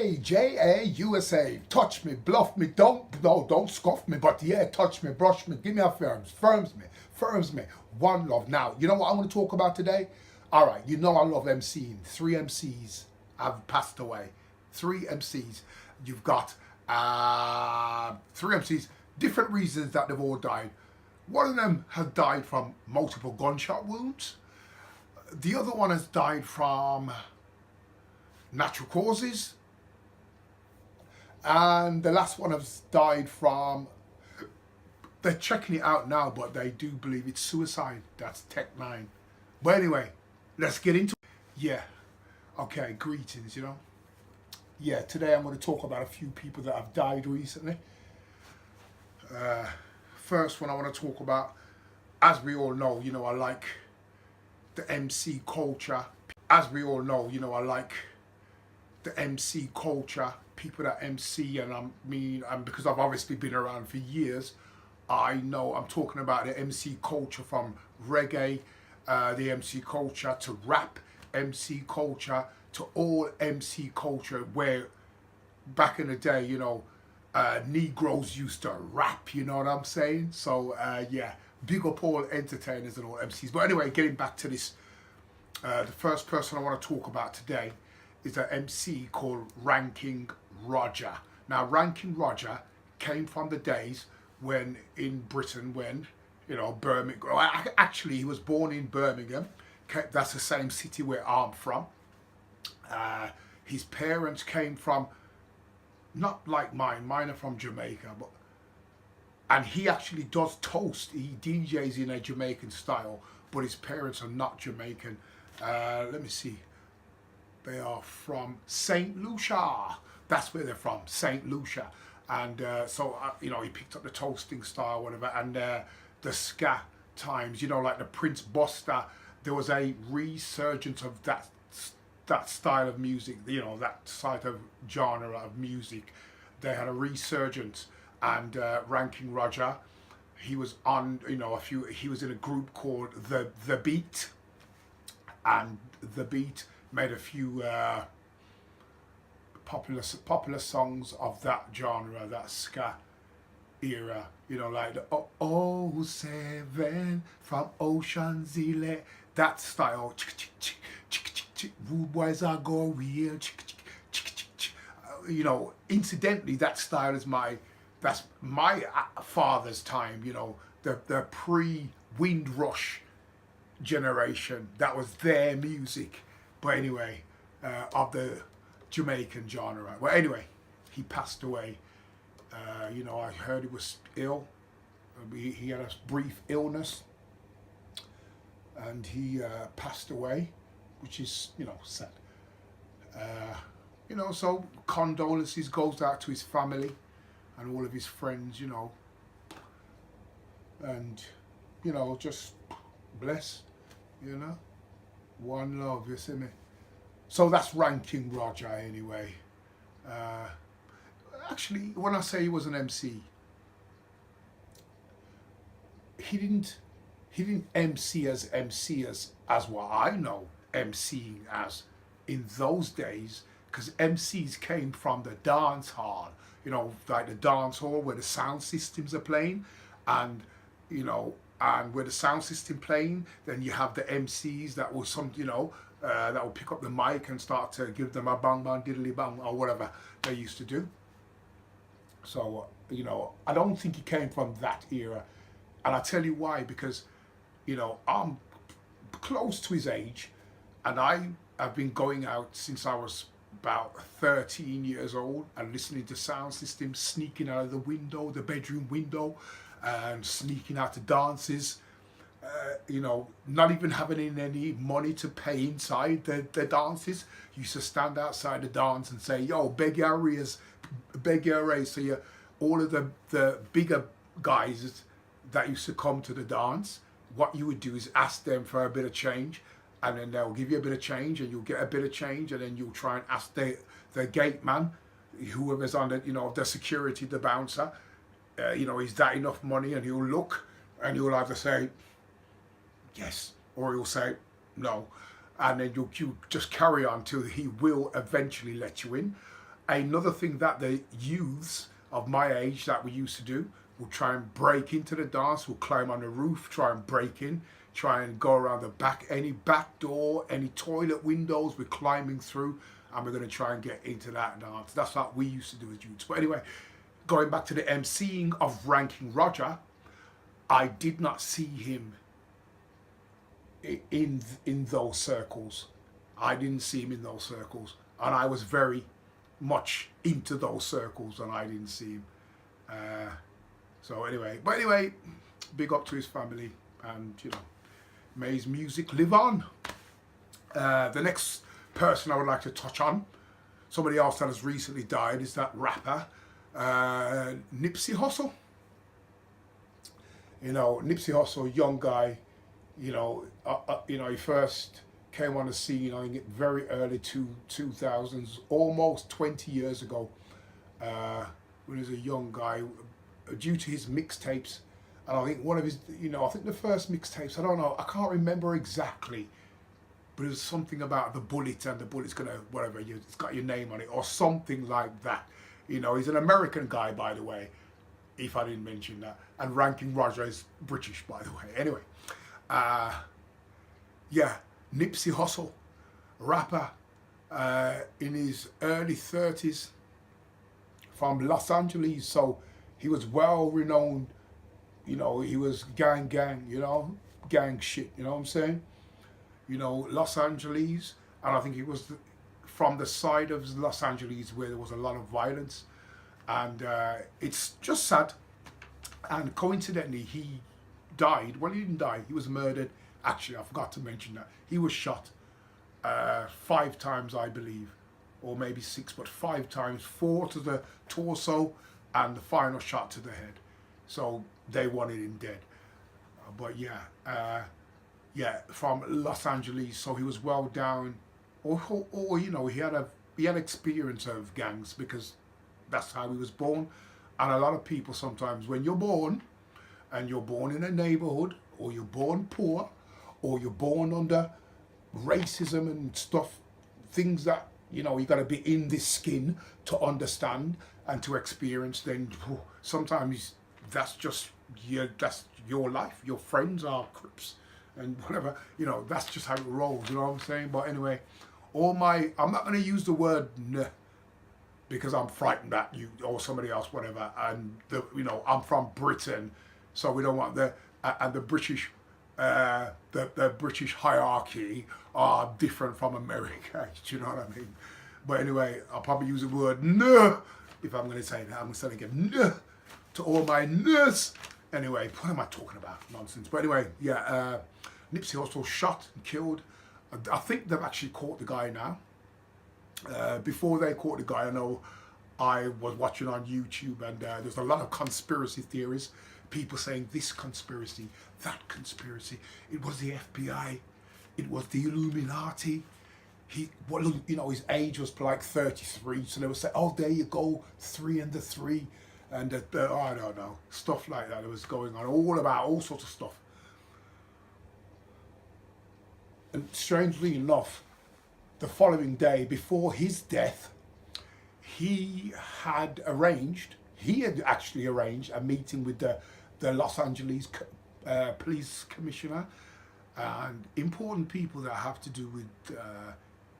USA. Touch me, bluff me, don't scuff me, but yeah, touch me, brush me, give me a firms me. One love. Now, you know what I'm going to talk about today? All right, you know I love MCing. 3 MCs have passed away. 3 MCs. You've got 3 MCs, different reasons that they've all died. One of them has died from multiple gunshot wounds. The other one has died from natural causes. And the last one has died from, they're checking it out now, but they do believe it's suicide. That's Tech 9. But anyway, let's get into it. Yeah. Okay, greetings, you know. Yeah, today I'm going to talk about a few people that have died recently. First one I want to talk about, as we all know, you know, I like the MC culture. As we all know, you know, I like the MC culture, people that MC, and because I've obviously been around for years, I know I'm talking about the MC culture, from reggae, the MC culture, to rap MC culture, to all MC culture, where back in the day, you know, Negroes used to rap, you know what I'm saying? So yeah, big up all entertainers and all MCs. But anyway, getting back to this, the first person I want to talk about today is an MC called Ranking Roger. Now, Ranking Roger came from the days when in Britain, when, you know, Birmingham, actually he was born in Birmingham. That's the same city where I'm from. His parents came from, not like mine are from Jamaica, but, and he actually does toast, he DJs in a Jamaican style, but his parents are not Jamaican. Let me see, they are from St. Lucia, that's where they're from, St. Lucia. And so, you know, he picked up the toasting style, whatever, and the ska times, you know, like the Prince Buster, there was a resurgence of that style of music, you know, that side of genre of music. They had a resurgence, and Ranking Roger, he was on, you know, he was in a group called The Beat, and The Beat made a few popular songs of that genre, that ska era, you know, like the 07 from Ocean's 11, that style. Rude boys are go real. You know, incidentally, that style is that's my father's time, you know, the pre-Windrush generation. That was their music. But anyway, of the Jamaican genre. Well, anyway, he passed away. You know, I heard he was ill. He had a brief illness, and he passed away, which is, you know, sad. You know, so condolences goes out to his family and all of his friends, you know, and, you know, just bless, you know, one love, you see me. So that's Ranking Roger anyway. Actually, when I say he was an MC, he didn't MC as what I know MCing as in those days, because MCs came from the dance hall, you know, like the dance hall where the sound systems are playing, and, you know, and where the sound system playing, then you have the MCs that will you know, that will pick up the mic and start to give them a bang bang diddly bang or whatever they used to do. So, you know, I don't think he came from that era, and I'll tell you why, because, you know, I'm close to his age, and I have been going out since I was about 13 years old and listening to sound systems, sneaking out of the window, the bedroom window, and sneaking out to dances, you know, not even having any money to pay inside the dances. Used to stand outside the dance and say, yo, beg your raise. So you, all of the bigger guys that used to come to the dance, what you would do is ask them for a bit of change, and then they'll give you a bit of change, and you'll get a bit of change, and then you'll try and ask the gate man, whoever's on the, you know, the security, the bouncer, you know, is that enough money? And he'll look, and you'll either say yes, or he'll say no, and then you just carry on till he will eventually let you in. Another thing that the youths of my age that we used to do will try and break into the dance, will climb on the roof, try and break in, try and go around the back, any back door, any toilet windows, we're climbing through, and we're going to try and get into that dance. That's what we used to do as youths. But anyway, going back to the emceeing of Ranking Roger, I did not see him in those circles. I didn't see him in those circles, and I was very much into those circles, and I didn't see him. So anyway, big up to his family, and you know, may his music live on. The next person I would like to touch on, somebody else that has recently died, is that rapper Nipsey Hussle. You know, Nipsey Hussle, young guy. You know, he first came on the scene, I think, very early 2000s, almost 20 years ago, when he was a young guy, due to his mixtapes. And I think one of his, I think the first mixtapes, I don't know, I can't remember exactly, but it was something about the bullet, and the bullet's gonna, whatever, it's got your name on it, or something like that. He's an American guy, by the way, if I didn't mention that. And Ranking Roger is British, by the way. Anyway, yeah, Nipsey Hussle, rapper, in his early 30s, from Los Angeles, so he was well renowned. He was gang, gang shit, you know what I'm saying? Los Angeles, and I think he was from the side of Los Angeles where there was a lot of violence, and it's just sad. And coincidentally, he died. Well, he didn't die, he was murdered. Actually, I forgot to mention that. He was shot 5 times, I believe, or maybe 6, but 5 times, 4 to the torso, and the final shot to the head. So they wanted him dead. But yeah, from Los Angeles, so he was well down, or he had experience of gangs, because that's how he was born. And a lot of people sometimes, when you're born, and you're born in a neighborhood, or you're born poor, or you're born under racism and stuff, things that, you got to be in this skin to understand and to experience, then sometimes that's just that's your life. Your friends are Crips and whatever, that's just how it rolls, you know what I'm saying? But anyway, I'm not going to use the word "n" because I'm frightened that you or somebody else, whatever, and I'm from Britain, so we don't want the British, the British hierarchy are different from America. Do you know what I mean? But anyway, I'll probably use the word "n" if I'm going to say that. I'm going to give "n" to all my nurse. Anyway, what am I talking about? Nonsense. But anyway, yeah, Nipsey Hussle shot and killed. I think they've actually caught the guy now. Before they caught the guy, I know I was watching on YouTube, and there's a lot of conspiracy theories. People saying this conspiracy, that conspiracy. It was the FBI. It was the Illuminati. His age was like 33, so they would say, "Oh, there you go, 3 and the 3." And I don't know, stuff like that. It was going on, all sorts of stuff. And strangely enough, the following day, before his death, he had actually arranged a meeting with the Los Angeles police commissioner, and important people that have to do with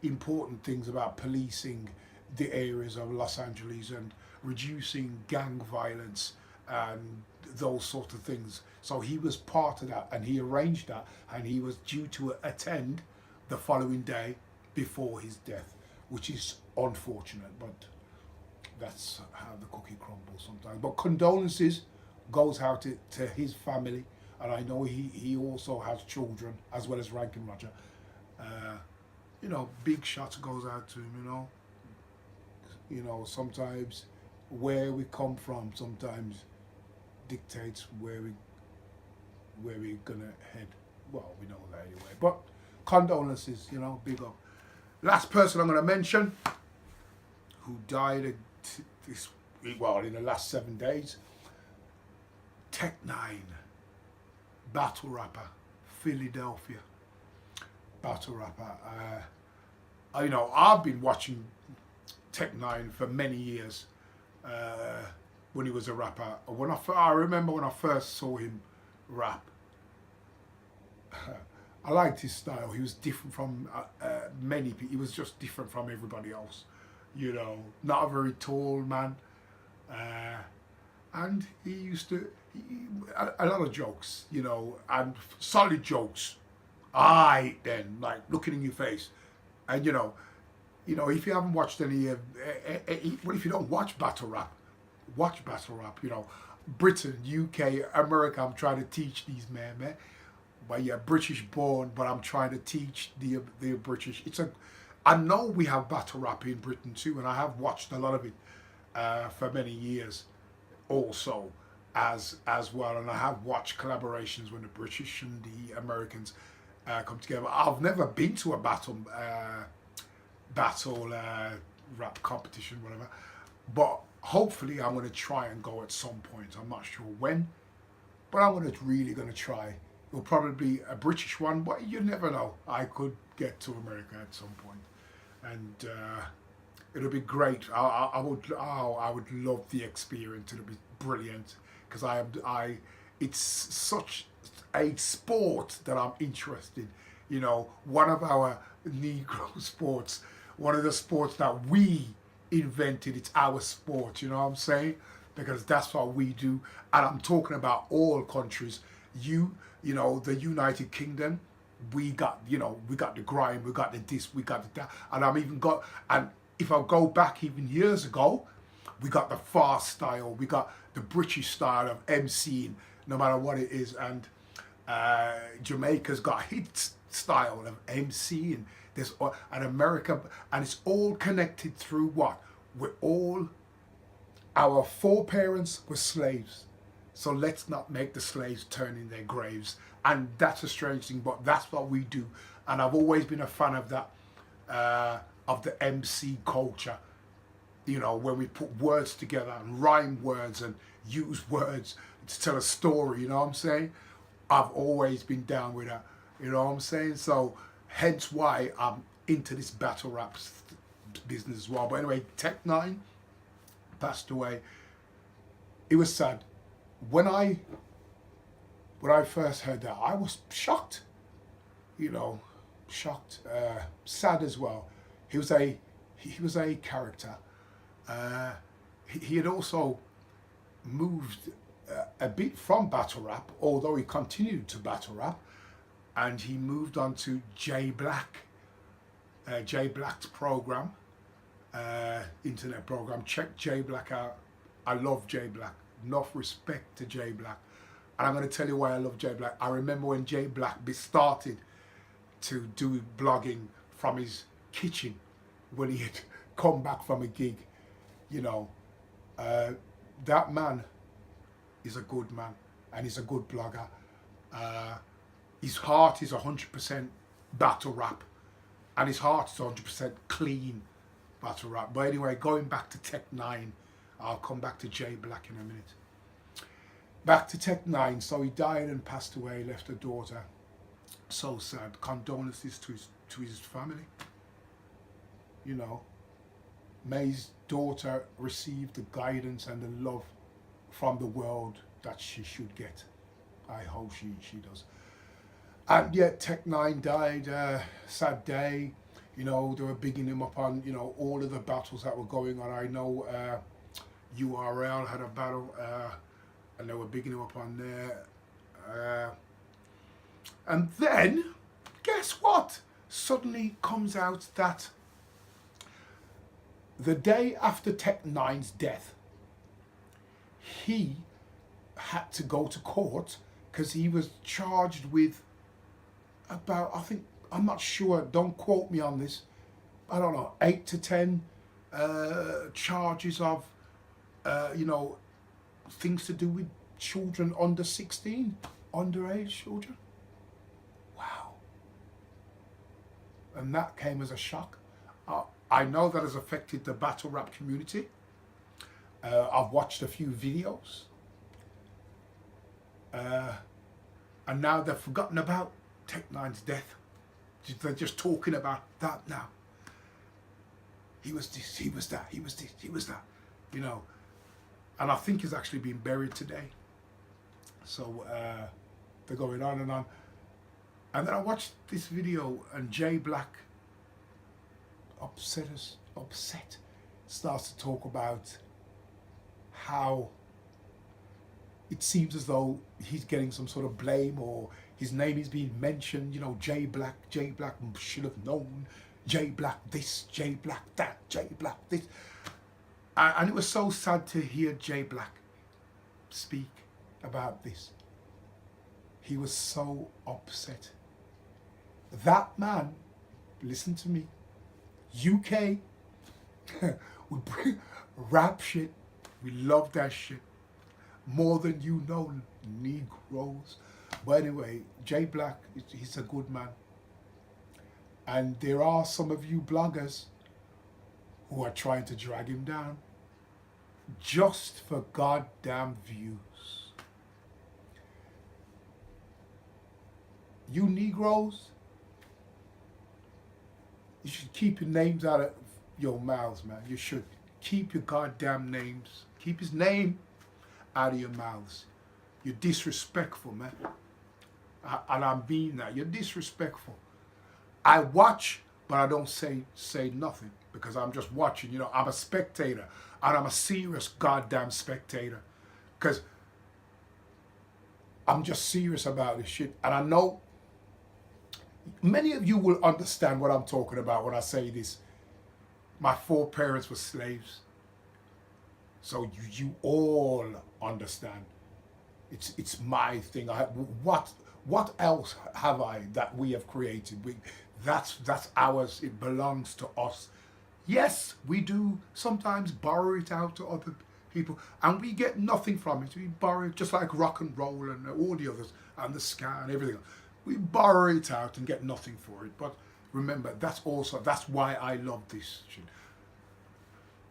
important things about policing the areas of Los Angeles and reducing gang violence and those sort of things. So he was part of that, and he arranged that, and he was due to attend the following day before his death, which is unfortunate, but that's how the cookie crumbles sometimes. But condolences goes out to his family, and I know he also has children as well as Ranking Roger. Big shots goes out to him. Sometimes where we come from sometimes dictates where we're gonna head. Well, we know that anyway. But condolences, big up. Last person I'm gonna mention who died in the last 7 days. Tech 9, battle rapper, Philadelphia, battle rapper. I've been watching Tech Nine for many years when he was a rapper. I remember when I first saw him rap. I liked his style. He was different from many people. He was just different from everybody else. You know, not a very tall man. And he used to, a lot of jokes, you know, and solid jokes. Aye, then, like looking in your face. And, you know, if you haven't watched any of, well, if you don't watch battle rap, watch battle rap, you know. Britain, UK, America, I'm trying to teach these men, man. But yeah, British born, but I'm trying to teach the British. I know we have battle rap in Britain too, and I have watched a lot of it for many years also as well. And I have watched collaborations when the British and the Americans come together. I've never been to a battle rap competition, whatever. But hopefully I'm going to try and go at some point. I'm not sure when, but I'm really going to try. It'll probably be a British one, but you never know. I could get to America at some point, and it'll be great. I would love the experience. It'll be brilliant because it's such a sport that I'm interested. You know, one of our Negro sports, one of the sports that we invented. It's our sport. You know what I'm saying? Because that's what we do, and I'm talking about all countries. You know, the United Kingdom, we got the grime, we got the this, we got the that, and if I go back even years ago, we got the fast style, we got the British style of MCing, no matter what it is, and Jamaica's got hit style of MCing, there's and America, and it's all connected through what? Our foreparents were slaves. So let's not make the slaves turn in their graves. And that's a strange thing, but that's what we do. And I've always been a fan of that, of the MC culture. You know, when we put words together and rhyme words and use words to tell a story, you know what I'm saying? I've always been down with that, you know what I'm saying? So hence why I'm into this battle rap business as well. But anyway, Tech Nine passed away. It was sad. When I first heard that, I was shocked, you know, shocked, sad as well. He was a character. He had also moved a bit from battle rap, although he continued to battle rap, and he moved on to J Black, J Black's program, internet program. Check J Black out. I love J Black. Enough respect to J Black. And I'm going to tell you why I love J Black. I remember when J Black started to do blogging from his kitchen when he had come back from a gig. You know, that man is a good man and he's a good blogger. His heart is 100% battle rap and his heart is 100% clean battle rap. But anyway, going back to Tech Nine, I'll come back to J Black in a minute. Back to Tech Nine. So he died and passed away, left a daughter. So sad. Condolences to his family. You know, may his daughter receive the guidance and the love from the world that she should get. I hope she does. And yet Tech Nine died. Sad day. You know, they were bigging him up on, you know, all of the battles that were going on. I know URL had a battle, and they were bigging him up on there. And then, guess what? Suddenly comes out that the day after Tech Nine's death, he had to go to court because he was charged with about, I think, I'm not sure, don't quote me on this, I don't know, 8 to 10 charges of, you know, things to do with children under 16, underage children. Wow. And that came as a shock. I know that has affected the battle rap community. I've watched a few videos. And now they've forgotten about Tech Nine's death. They're just talking about that now. he was this, he was that, he was this, he was that, you know. And I think he's actually been buried today. So they're going on and on. And then I watched this video and Jay Black, upset, starts to talk about how it seems as though he's getting some sort of blame, or his name is being mentioned, you know, Jay Black should have known, Jay Black this, Jay Black that, Jay Black this. And it was so sad to hear Jay Black speak about this. He was so upset. That man, listen to me, UK, we bring rap shit, we love that shit more than you know, Negroes. But anyway, Jay Black, he's a good man. And there are some of you bloggers who are trying to drag him down just for goddamn views. You Negroes, you should keep your names out of your mouths, man. You should keep your goddamn names, keep his name out of your mouths. You're disrespectful, man. And I mean that. You're disrespectful. I watch, but I don't say nothing because I'm just watching. You know, I'm a spectator, and I'm a serious goddamn spectator because I'm just serious about this shit. And I know many of you will understand what I'm talking about when I say this. My foreparents were slaves. So you all understand. It's my thing. What else have I that we have created? That's ours. It belongs to us. Yes, we do sometimes borrow it out to other people, and we get nothing from it. We borrow it just like rock and roll and all the others and the ska and everything. We borrow it out and get nothing for it. But remember, that's why I love this shit.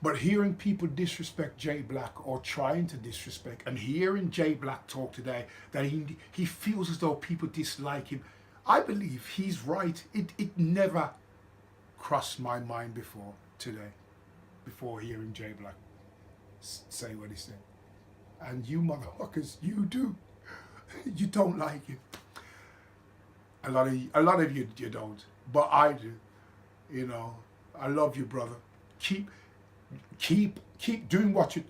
But hearing people disrespect Jay Black or trying to disrespect, and hearing Jay Black talk today that he feels as though people dislike him, I believe he's right. It never crossed my mind before today, before hearing Jay Black say what he said. And you motherfuckers, you do. You don't like him. A lot of you don't, but I do. You know, I love you, brother. Keep doing what you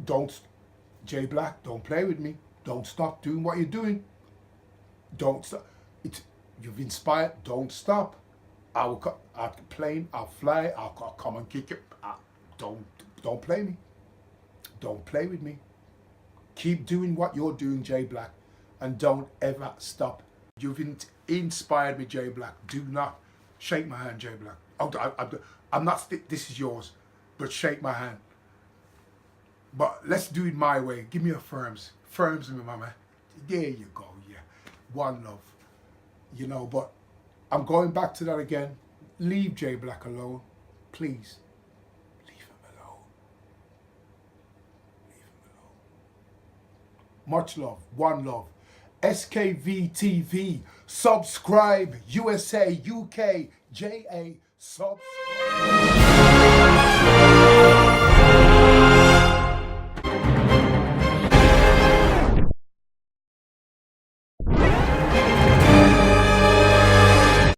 don't. Jay Black, don't play with me. Don't stop doing what you're doing. Don't stop. You've inspired. Don't stop. I'll plane. I'll fly. I'll come and kick it. Don't play me. Don't play with me. Keep doing what you're doing, Jay Black, and don't ever stop. You've inspired me, Jay Black. Do not shake my hand, Jay Black. I'm not. This is yours, but shake my hand. But let's do it my way. Give me a firms with me, my man. There you go. Yeah, one love. You know, but I'm going back to that again. Leave Jay Black alone, please. Leave him alone. Leave him alone. Much love. One love. SKV TV. Subscribe. USA, UK, JA. Subscribe.